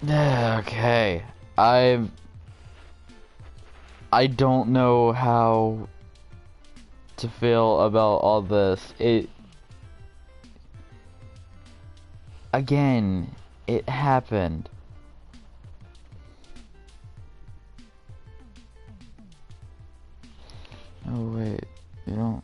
Okay. I I don't know how to feel about all this. Again, it happened. Oh wait, you don't.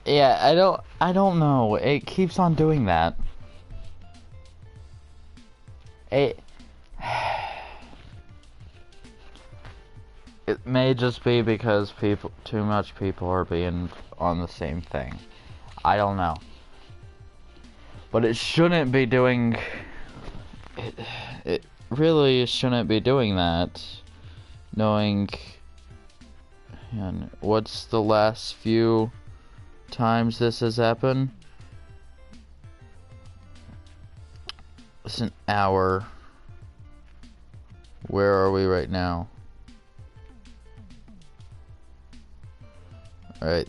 Yeah, I don't know. It keeps on doing that. It it may just be because too much people are being on the same thing. I don't know. But it shouldn't be doing it it really shouldn't be doing that. Knowing and what's the last few times this has happened? It's an hour. Where are we right now? Alright.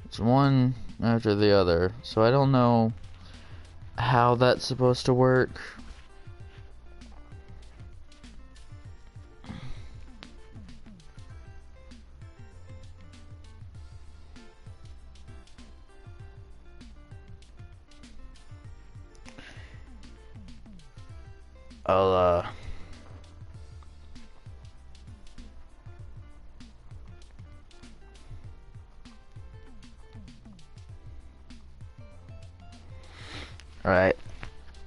It's one after the other. So I don't know how that's supposed to work. I'll Alright.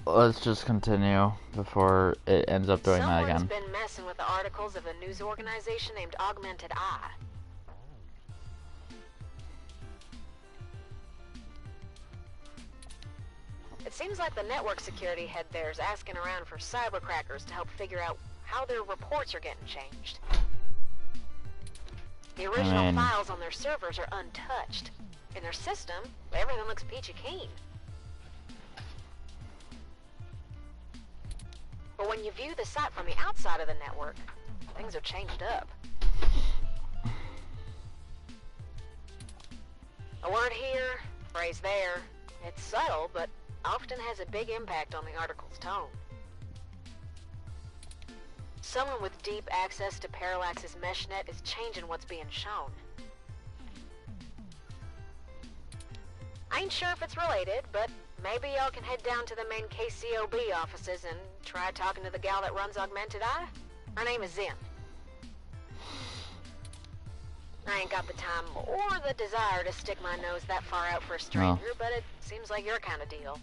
Let's just continue before it ends up doing that again. Someone's been messing with the articles of a news organization named Augmented Eye. It seems like the network security head there is asking around for cybercrackers to help figure out how their reports are getting changed. The original files on their servers are untouched. In their system, everything looks peachy keen. But when you view the site from the outside of the network, things are changed up. A word here, phrase there. It's subtle, but often has a big impact on the article's tone. Someone with deep access to Parallax's meshnet is changing what's being shown. I ain't sure if it's related, but maybe y'all can head down to the main KCOB offices and try talking to the gal that runs Augmented Eye. Her name is Zen. I ain't got the time or the desire to stick my nose that far out for a stranger, but it seems like your kind of deal.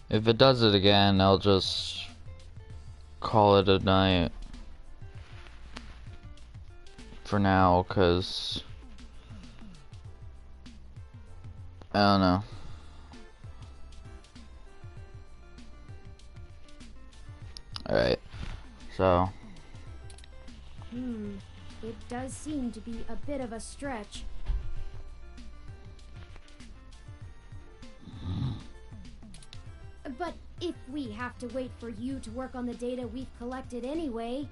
If it does it again, I'll just call it a night for now, cause I don't know. Alright, so It does seem to be a bit of a stretch. But if we have to wait for you to work on the data we've collected anyway...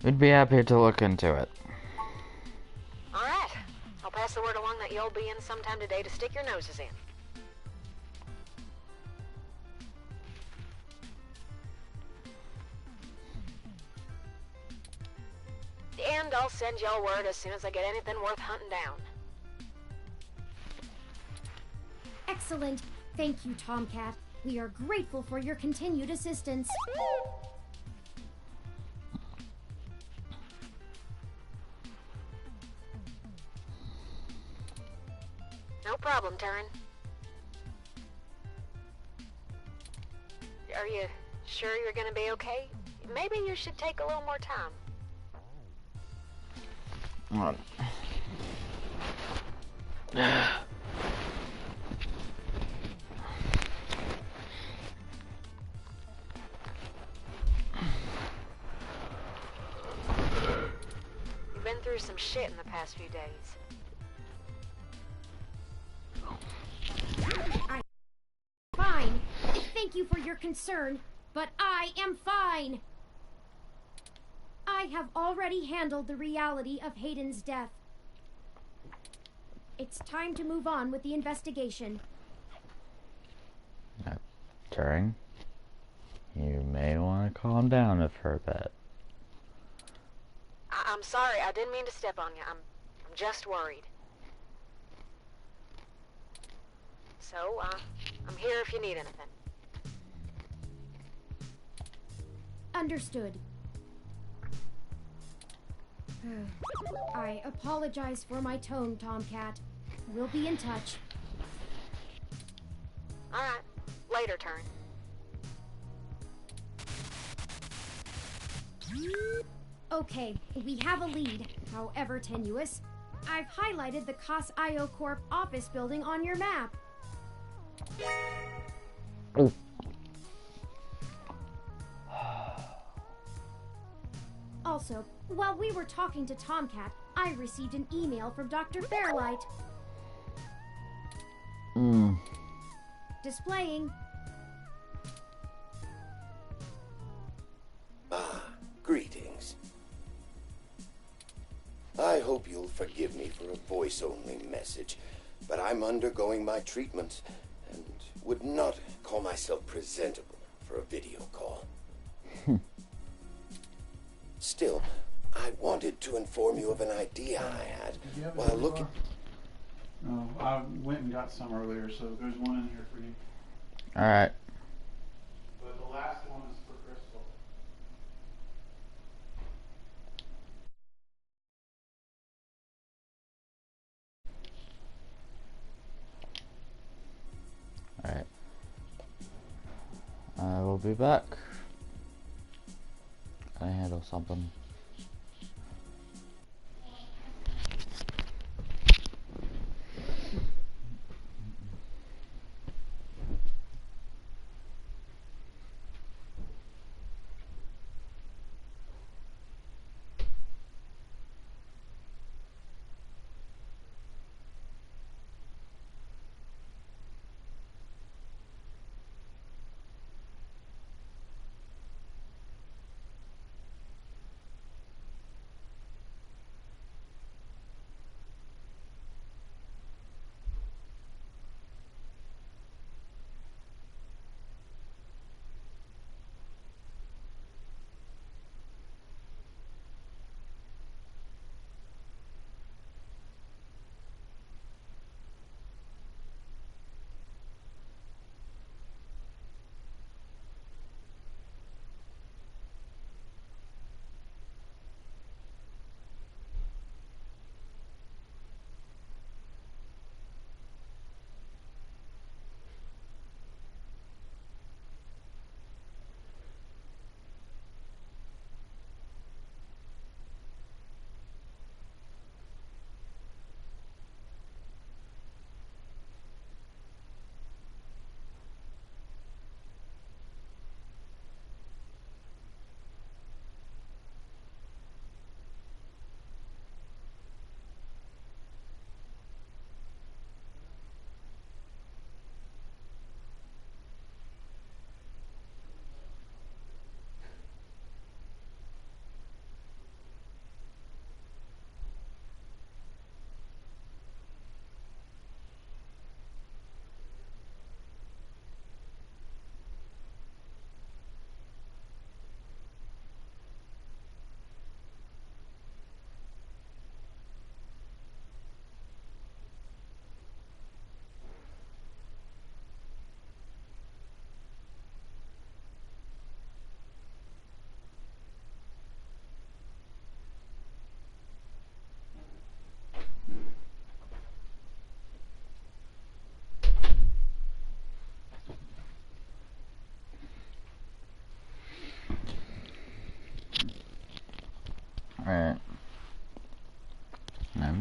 we'd be happy to look into it. Alright. I'll pass the word along that you'll be in sometime today to stick your noses in. And I'll send y'all word as soon as I get anything worth hunting down. Excellent. Thank you, Tomcat. We are grateful for your continued assistance. No problem, Turin. Are you Sure you're gonna be okay? Maybe you should take a little more time. Hold on. You've been through some shit in the past few days. I'm fine. Thank you for your concern, but I am fine. I have already handled the reality of Hayden's death. It's time to move on with the investigation. Turing, you may want to calm down for a bit. I'm sorry, I didn't mean to step on you. I'm just worried. So, I'm here if you need anything. Understood. I apologize for my tone, Tomcat. We'll be in touch. Alright, later, Turn. Okay, we have a lead, however tenuous. I've highlighted the COS-IO Corp office building on your map. Oh. Also, while we were talking to Tomcat, I received an email from Dr. Fairlight. Displaying. Greetings. I hope you'll forgive me for a voice-only message, but I'm undergoing my treatment and would not call myself presentable for a video call. Still, I wanted to inform you of an idea I had while looking... No, I went and got some earlier, so there's one in here for you. Alright. But the last one is for Crystal. Alright. I will be back. I handle something.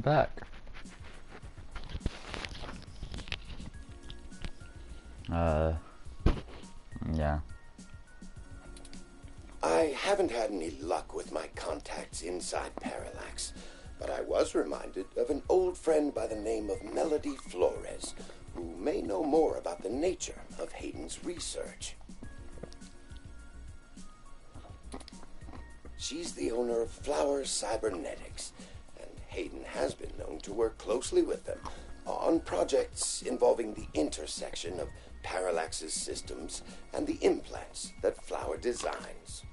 I'm back. Yeah. I haven't had any luck with my contacts inside Parallax, but I was reminded of an old friend by the name of Melody Flores, who may know more about the nature of Hayden's research. She's the owner of Flower Cybernetics, and Hayden has been known to work closely with them on projects involving the intersection of Parallax's systems and the implants that Flower designs.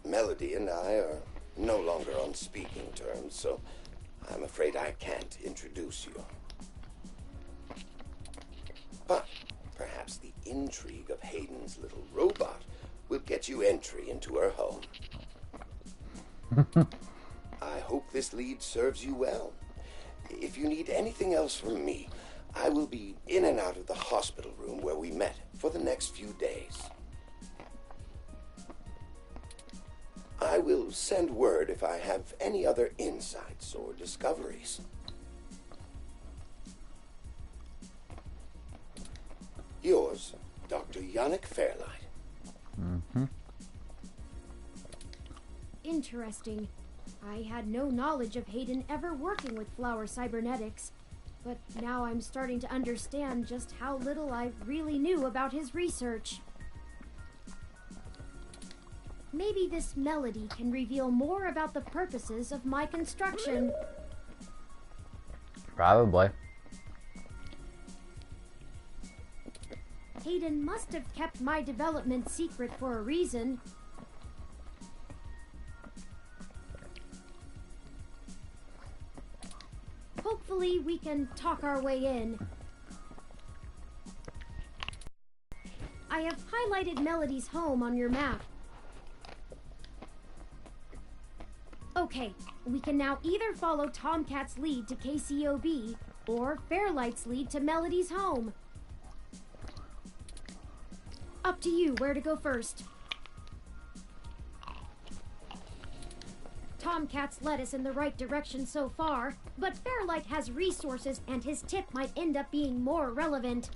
Melody and I are no longer on speaking terms, so I'm afraid I can't introduce you. But perhaps the intrigue of Hayden's little robot will get you entry into her home. I hope this lead serves you well. If you need anything else from me, I will be in and out of the hospital room where we met for the next few days. I will send word if I have any other insights or discoveries. Yours, Dr. Yannick Fairlight. Interesting. I had no knowledge of Hayden ever working with Flower Cybernetics, but now I'm starting to understand just how little I really knew about his research. Maybe this Melody can reveal more about the purposes of my construction. Probably. Hayden must have kept my development secret for a reason. Hopefully we can talk our way in. I have highlighted Melody's home on your map. Okay, we can now either follow Tomcat's lead to KCOB, or Fairlight's lead to Melody's home. Up to you where to go first. Tomcat's led us in the right direction so far, but Fairlight has resources and his tip might end up being more relevant.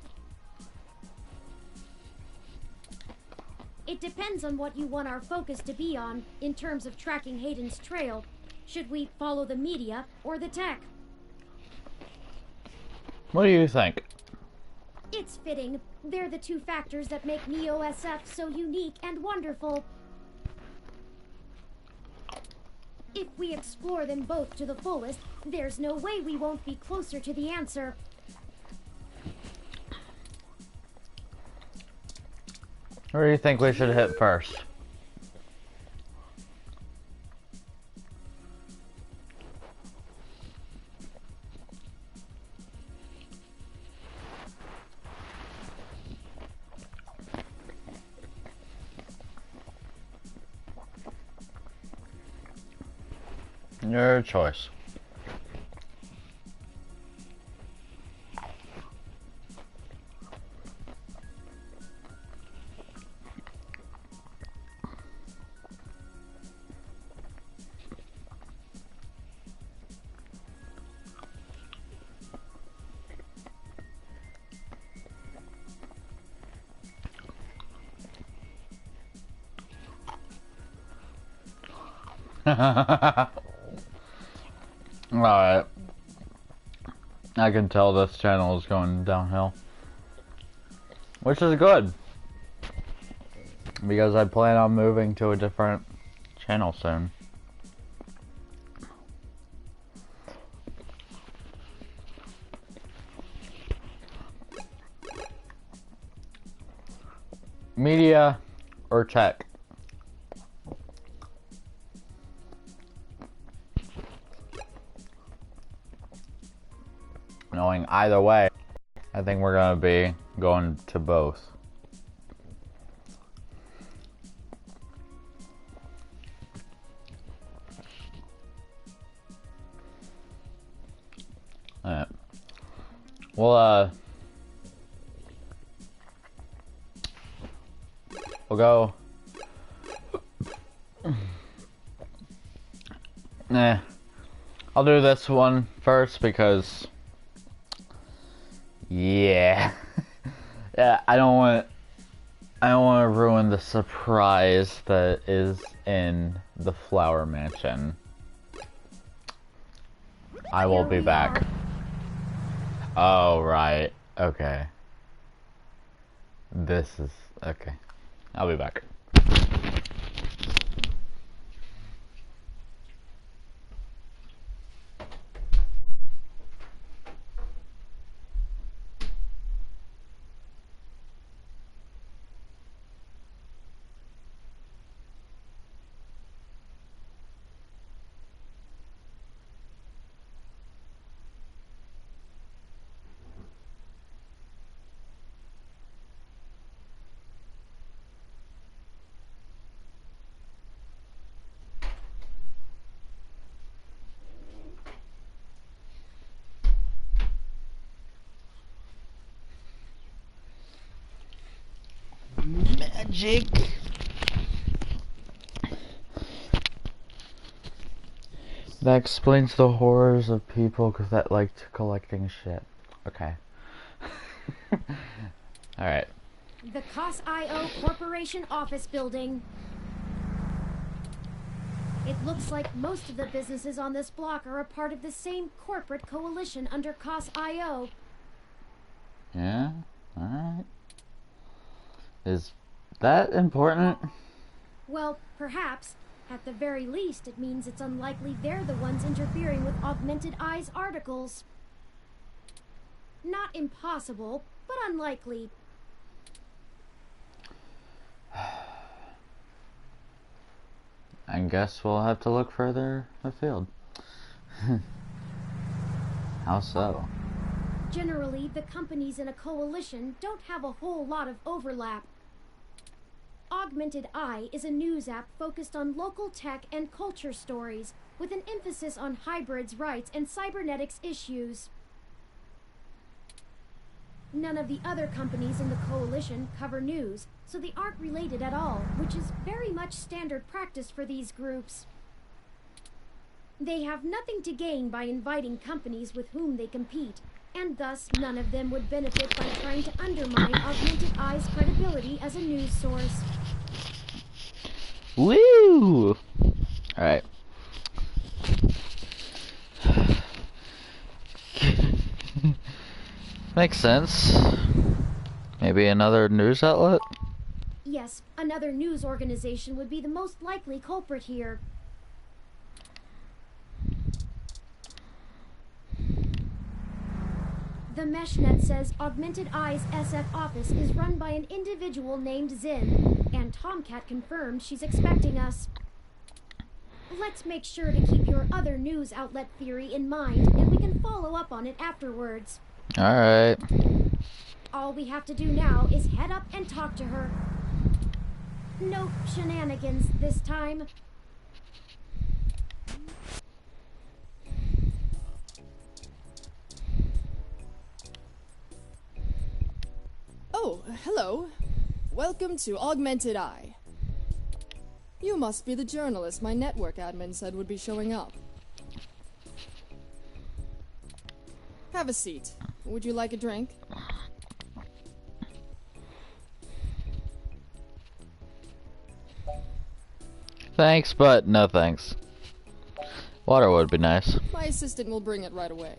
It depends on what you want our focus to be on in terms of tracking Hayden's trail. Should we follow the media or the tech? What do you think? It's fitting. They're the two factors that make Neo-SF so unique and wonderful. If we explore them both to the fullest, there's no way we won't be closer to the answer. Where do you think we should hit first? Your choice. Alright. I can tell this channel is going downhill. Which is good. Because I plan on moving to a different channel soon. Media or tech? Knowing either way, I think we're gonna be going to both. Alright. We'll go Nah. I'll do this one first because... Yeah. Yeah, I don't want to ruin the surprise that is in the Flower Mansion. I will be back. Oh, right. Okay. This is... Okay. I'll be back. Magic. That explains the horrors of people that like collecting shit. Okay. Alright. The COS.io Corporation office building. It looks like most of the businesses on this block are a part of the same corporate coalition under COS.io. Yeah? Alright. Is that important? Well, perhaps. At the very least, it means it's unlikely they're the ones interfering with Augmented Eye's articles. Not impossible, but unlikely. I guess we'll have to look further afield. How so? Generally, the companies in a coalition don't have a whole lot of overlap. Augmented Eye is a news app focused on local tech and culture stories, with an emphasis on hybrids' rights and cybernetics issues. None of the other companies in the coalition cover news, so they aren't related at all, which is very much standard practice for these groups. They have nothing to gain by inviting companies with whom they compete, and thus none of them would benefit by trying to undermine Augmented Eye's credibility as a news source. Woo! Alright. Makes sense. Maybe another news outlet? Yes, another news organization would be the most likely culprit here. The MeshNet says Augmented Eye's SF office is run by an individual named Zin, and Tomcat confirmed she's expecting us. Let's make sure to keep your other news outlet theory in mind, and we can follow up on it afterwards. Alright. All we have to do now is head up and talk to her. No shenanigans this time. Oh, hello. Welcome to Augmented Eye. You must be the journalist my network admin said would be showing up. Have a seat. Would you like a drink? Thanks, but no thanks. Water would be nice. My assistant will bring it right away.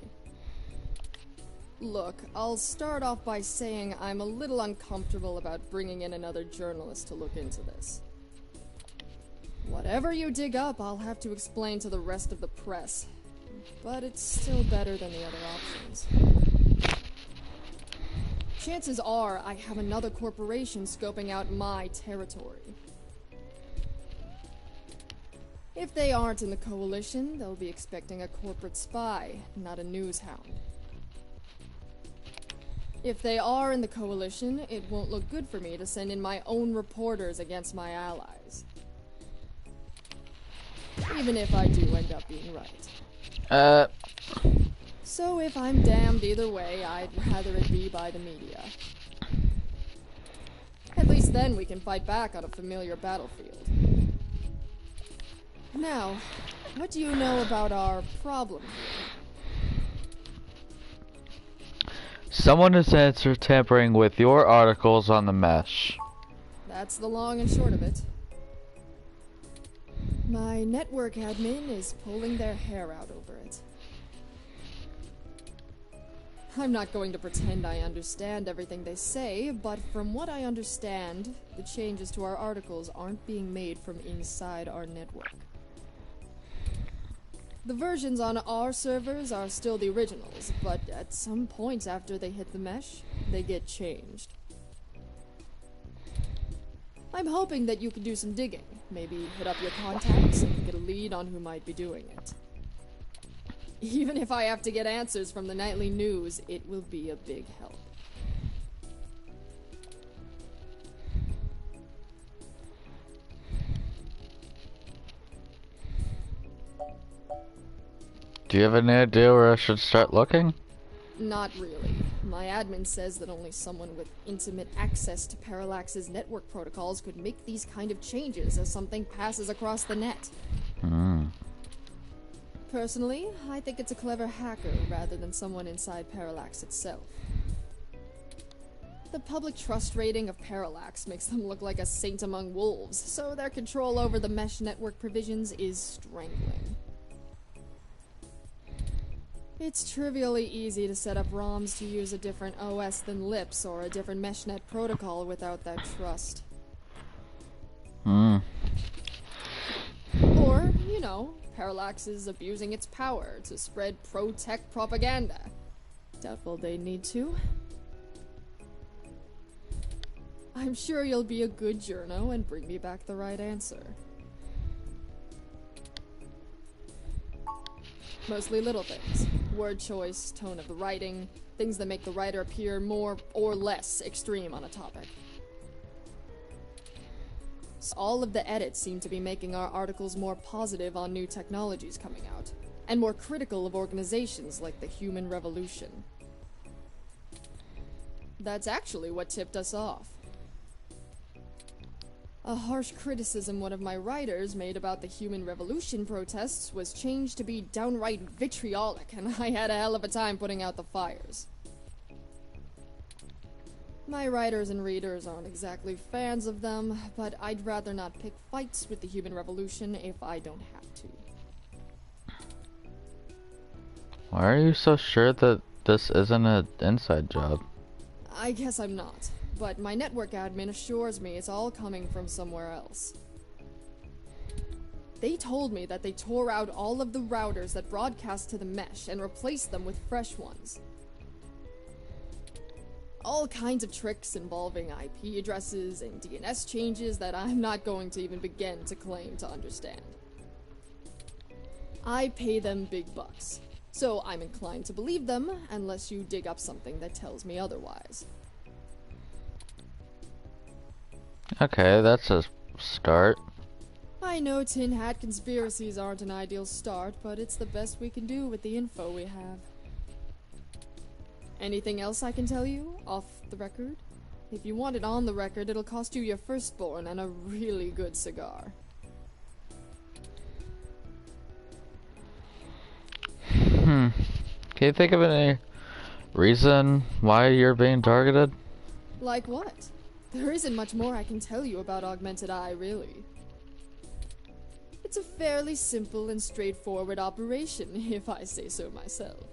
Look, I'll start off by saying I'm a little uncomfortable about bringing in another journalist to look into this. Whatever you dig up, I'll have to explain to the rest of the press. But it's still better than the other options. Chances are I have another corporation scoping out my territory. If they aren't in the coalition, they'll be expecting a corporate spy, not a news hound. If they are in the coalition, it won't look good for me to send in my own reporters against my allies. Even if I do end up being right. So if I'm damned either way, I'd rather it be by the media. At least then we can fight back on a familiar battlefield. Now, What do you know about our problem here? Someone is tampering with your articles on the mesh. That's the long and short of it. My network admin is pulling their hair out over it. I'm not going to pretend I understand everything they say, but from what I understand, the changes to our articles aren't being made from inside our network. The versions on our servers are still the originals, but at some point after they hit the mesh, they get changed. I'm hoping that you can do some digging, maybe hit up your contacts and get a lead on who might be doing it. Even if I have to get answers from the nightly news, it will be a big help. Do you have any idea where I should start looking? Not really. My admin says that only someone with intimate access to Parallax's network protocols could make these kind of changes as something passes across the net. Personally, I think it's a clever hacker rather than someone inside Parallax itself. The public trust rating of Parallax makes them look like a saint among wolves, so their control over the mesh network provisions is strangling. It's trivially easy to set up ROMs to use a different OS than LIPS or a different meshnet protocol without that trust. Or, you know, Parallax is abusing its power to spread pro-tech propaganda. Doubtful they need to. I'm sure you'll be a good journo and bring me back the right answer. Mostly little things. Word choice, tone of the writing, things that make the writer appear more or less extreme on a topic. All of the edits seem to be making our articles more positive on new technologies coming out, and more critical of organizations like the Human Revolution. That's actually what tipped us off. A harsh criticism one of my writers made about the Human Revolution protests was changed to be downright vitriolic, and I had a hell of a time putting out the fires. My writers and readers aren't exactly fans of them, but I'd rather not pick fights with the Human Revolution if I don't have to. Why are you so sure that this isn't an inside job? I guess I'm not, but my network admin assures me it's all coming from somewhere else. They told me that they tore out all of the routers that broadcast to the mesh and replaced them with fresh ones. All kinds of tricks involving IP addresses and DNS changes that I'm not going to even begin to claim to understand. I pay them big bucks, so I'm inclined to believe them unless you dig up something that tells me otherwise. Okay, that's a start. I know tin hat conspiracies aren't an ideal start, but it's the best we can do with the info we have. Anything else I can tell you, off the record? If you want it on the record, it'll cost you your firstborn and a really good cigar. Can you think of any reason why you're being targeted? Like what? There isn't much more I can tell you about Augmented Eye, really. It's a fairly simple and straightforward operation, if I say so myself.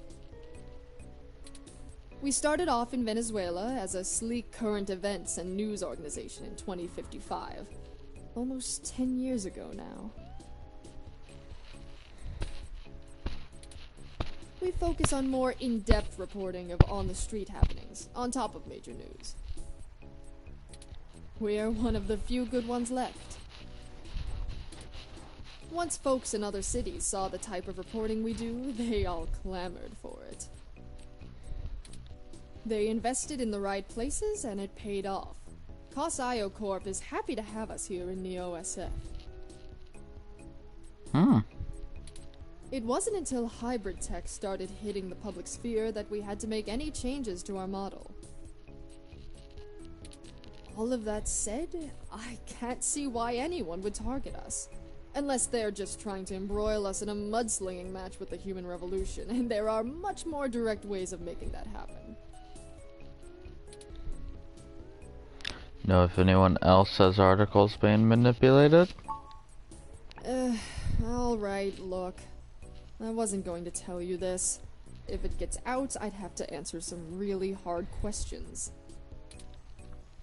We started off in Venezuela as a sleek current events and news organization in 2055. Almost 10 years ago now. We focus on more in-depth reporting of on-the-street happenings, on top of major news. We're one of the few good ones left. Once folks in other cities saw the type of reporting we do, they all clamored for it. They invested in the right places, and it paid off. COS-IO Corp is happy to have us here in the OSF. It wasn't until hybrid tech started hitting the public sphere that we had to make any changes to our model. All of that said, I can't see why anyone would target us. Unless they're just trying to embroil us in a mudslinging match with the human revolution, and there are much more direct ways of making that happen. Know if anyone else has articles being manipulated? Alright, look. I wasn't going to tell you this. If it gets out, I'd have to answer some really hard questions.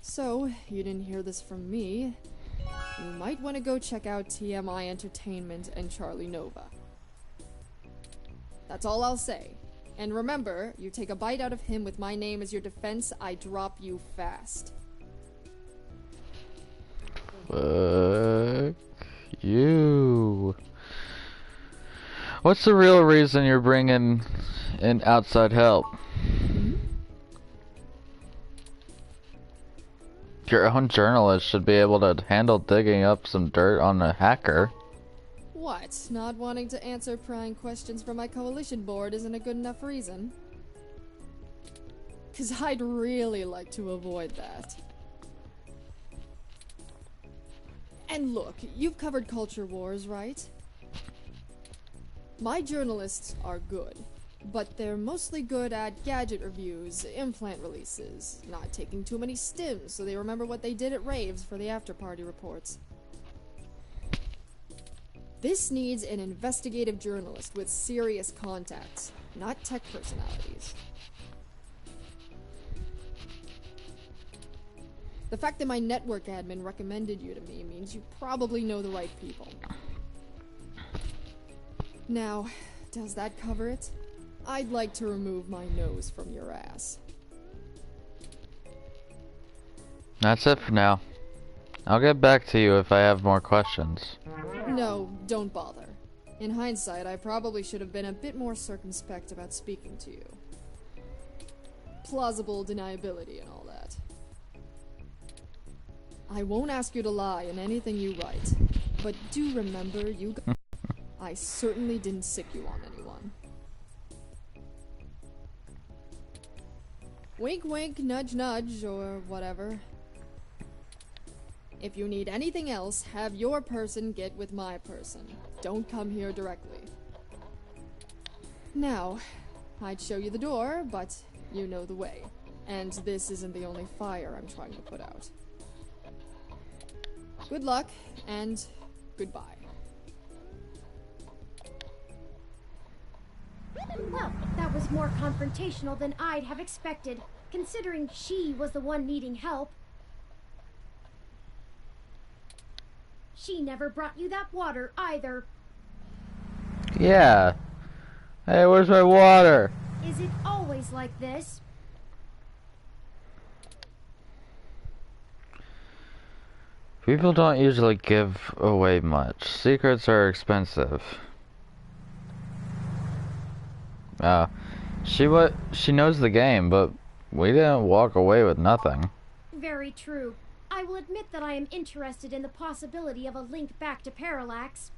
So, you didn't hear this from me. You might want to go check out TMI Entertainment and Charlie Nova. That's all I'll say. And remember, you take a bite out of him with my name as your defense, I drop you fast. Fuck you. What's the real reason you're bringing in outside help? Your own journalist should be able to handle digging up some dirt on a hacker. What? Not wanting to answer prying questions from my coalition board isn't a good enough reason? 'Cause I'd really like to avoid that. And look, you've covered culture wars, right? My journalists are good, but they're mostly good at gadget reviews, implant releases, not taking too many stims so they remember what they did at raves for the after-party reports. This needs an investigative journalist with serious contacts, not tech personalities. The fact that my network admin recommended you to me means you probably know the right people. Now, does that cover it? I'd like to remove my nose from your ass. That's it for now. I'll get back to you if I have more questions. No, don't bother. In hindsight, I probably should have been a bit more circumspect about speaking to you. Plausible deniability and all that. I won't ask you to lie in anything you write, but do remember I certainly didn't sick you on anyone. Wink wink, nudge nudge, or whatever. If you need anything else, have your person get with my person. Don't come here directly. Now, I'd show you the door, but you know the way. And this isn't the only fire I'm trying to put out. Good luck, and goodbye. Well, that was more confrontational than I'd have expected, considering she was the one needing help. She never brought you that water, either. Yeah. Hey, where's my water? Is it always like this? People don't usually give away much. Secrets are expensive. She knows the game, but we didn't walk away with nothing. Very true. I will admit that I am interested in the possibility of a link back to Parallax.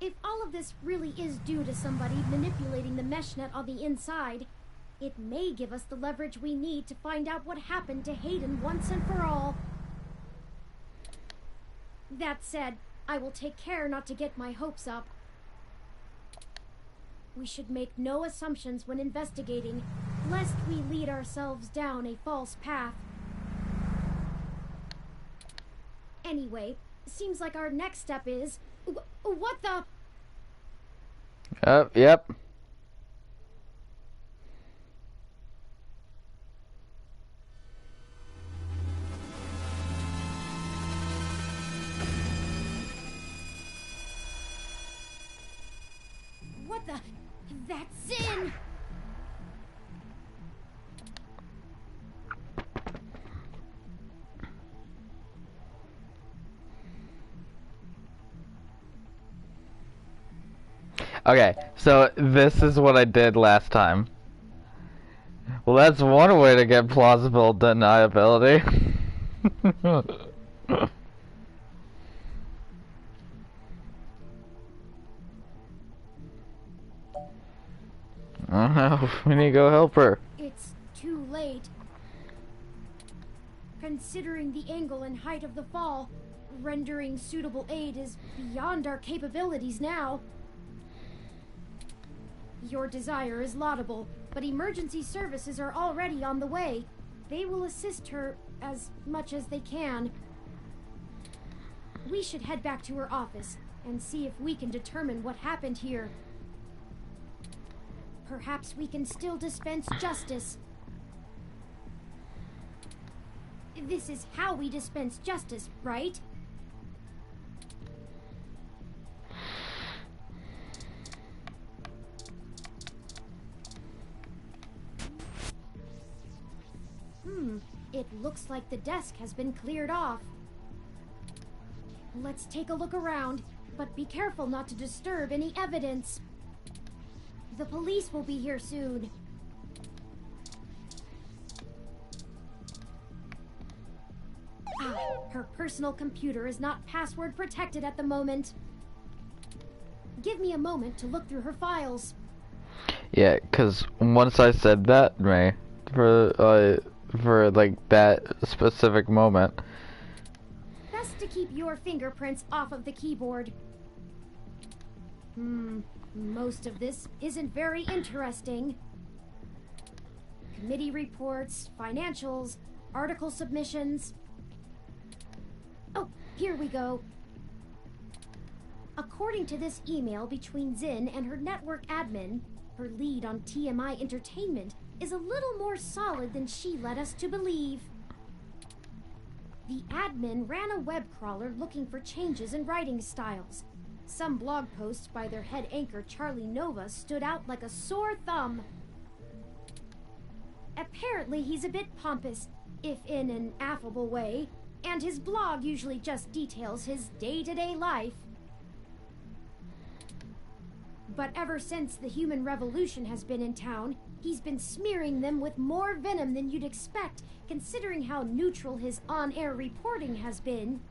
If all of this really is due to somebody manipulating the mesh net on the inside, it may give us the leverage we need to find out what happened to Hayden once and for all. That said, I will take care not to get my hopes up. We should make no assumptions when investigating, lest we lead ourselves down a false path. Anyway, seems like our next step is... What the... Yep. What the... That's Zin! Okay, so this is what I did last time. Well, that's one way to get plausible deniability. I don't know, we need to go help her. It's too late. Considering the angle and height of the fall, Rendering suitable aid is beyond our capabilities now. Your desire is laudable, but emergency services are already on the way. They will assist her as much as they can. We should head back to her office and see if we can determine what happened here. Perhaps we can still dispense justice. This is how we dispense justice, right? It looks like the desk has been cleared off. Let's take a look around, but be careful not to disturb any evidence. The police will be here soon. Her personal computer is not password protected at the moment. Give me a moment to look through her files. Yeah, because once I said that, Ray, for like that specific moment. Best to keep your fingerprints off of the keyboard. Most of this isn't very interesting. Committee reports, financials, article submissions. Oh, here we go. According to this email between Zin and her network admin, her lead on TMI Entertainment is a little more solid than she led us to believe. The admin ran a web crawler looking for changes in writing styles. Some blog posts by their head anchor Charlie Nova stood out like a sore thumb. Apparently he's a bit pompous, if in an affable way, and his blog usually just details his day-to-day life. But ever since the human revolution has been in town, he's been smearing them with more venom than you'd expect, considering how neutral his on-air reporting has been.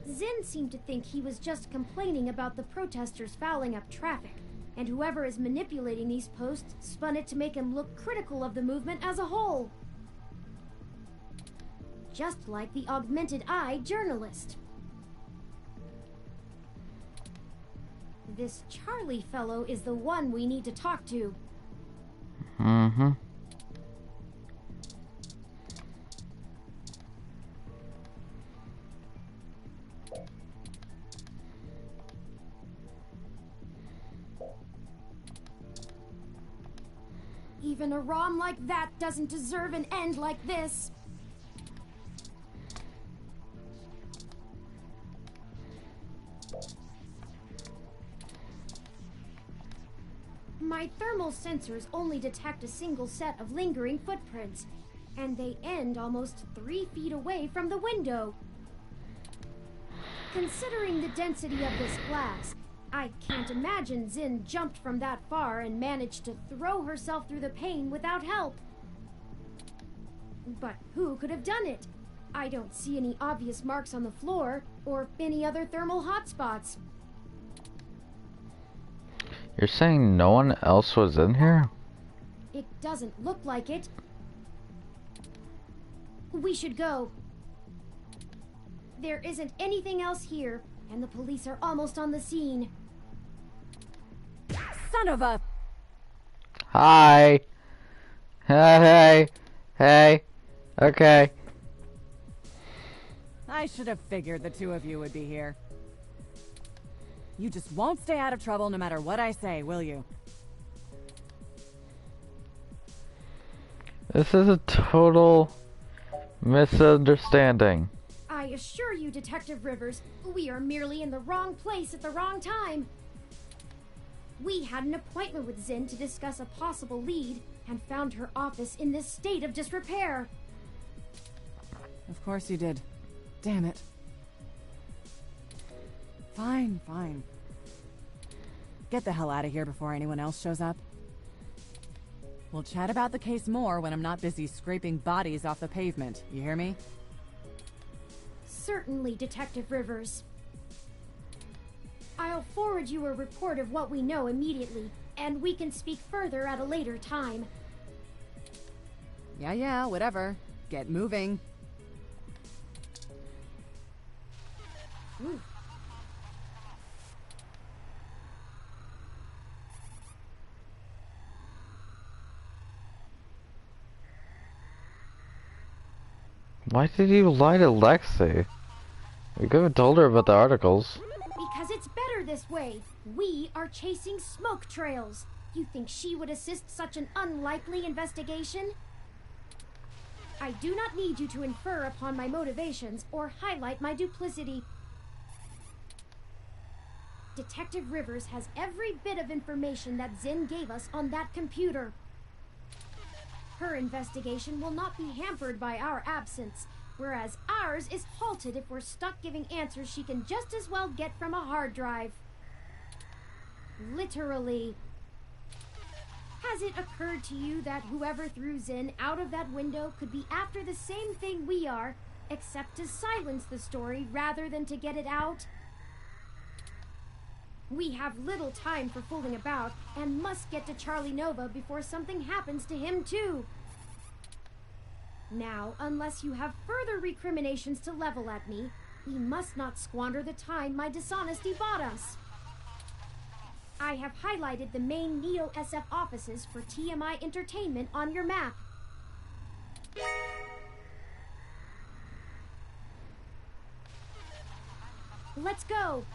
Zin seemed to think he was just complaining about the protesters fouling up traffic, and whoever is manipulating these posts spun it to make him look critical of the movement as a whole. Just like the Augmented Eye journalist. This Charlie fellow is the one we need to talk to. Even a ROM like that doesn't deserve an end like this. My thermal sensors only detect a single set of lingering footprints, and they end almost 3 feet away from the window. Considering the density of this glass, I can't imagine Zin jumped from that far and managed to throw herself through the pane without help. But who could have done it? I don't see any obvious marks on the floor, or any other thermal hotspots. You're saying no one else was in here? It doesn't look like it. We should go. There isn't anything else here, and the police are almost on the scene. Son of a... Hi. Hey. Okay. I should have figured the two of you would be here. You just won't stay out of trouble no matter what I say, will you? This is a total misunderstanding. I assure you, Detective Rivers, we are merely in the wrong place at the wrong time. We had an appointment with Zin to discuss a possible lead, and found her office in this state of disrepair. Of course you did. Damn it. Fine. Get the hell out of here before anyone else shows up. We'll chat about the case more when I'm not busy scraping bodies off the pavement. You hear me? Certainly, Detective Rivers. I'll forward you a report of what we know immediately, and we can speak further at a later time. Yeah, whatever. Get moving. Ooh. Why did you lie to Lexi? We could have told her about the articles. Because it's better this way. We are chasing smoke trails. You think she would assist such an unlikely investigation? I do not need you to infer upon my motivations or highlight my duplicity. Detective Rivers has every bit of information that Zinn gave us on that computer. Her investigation will not be hampered by our absence, whereas ours is halted if we're stuck giving answers she can just as well get from a hard drive. Literally. Has it occurred to you that whoever threw Zinn out of that window could be after the same thing we are, except to silence the story rather than to get it out? We have little time for fooling about and must get to Charlie Nova before something happens to him too. Now, unless you have further recriminations to level at me, we must not squander the time my dishonesty bought us. I have highlighted the main Neo SF offices for TMI Entertainment on your map. Let's go!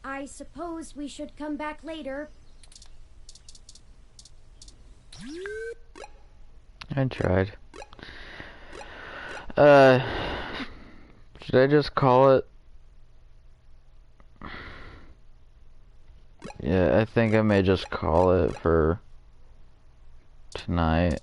I suppose we should come back later. I tried. Should I just call it? Yeah, I think I may just call it for tonight.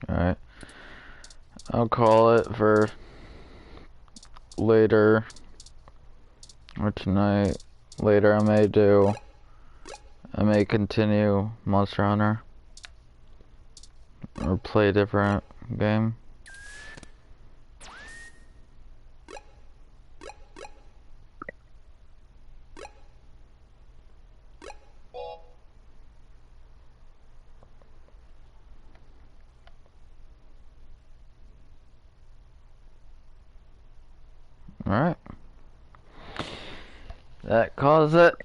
Alright. I'll call it for later or tonight. Later I may continue Monster Hunter or play a different game. Alright. That calls it.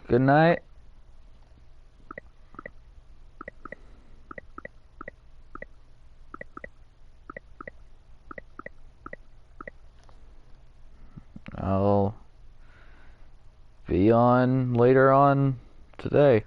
Good night. I'll be on later on today.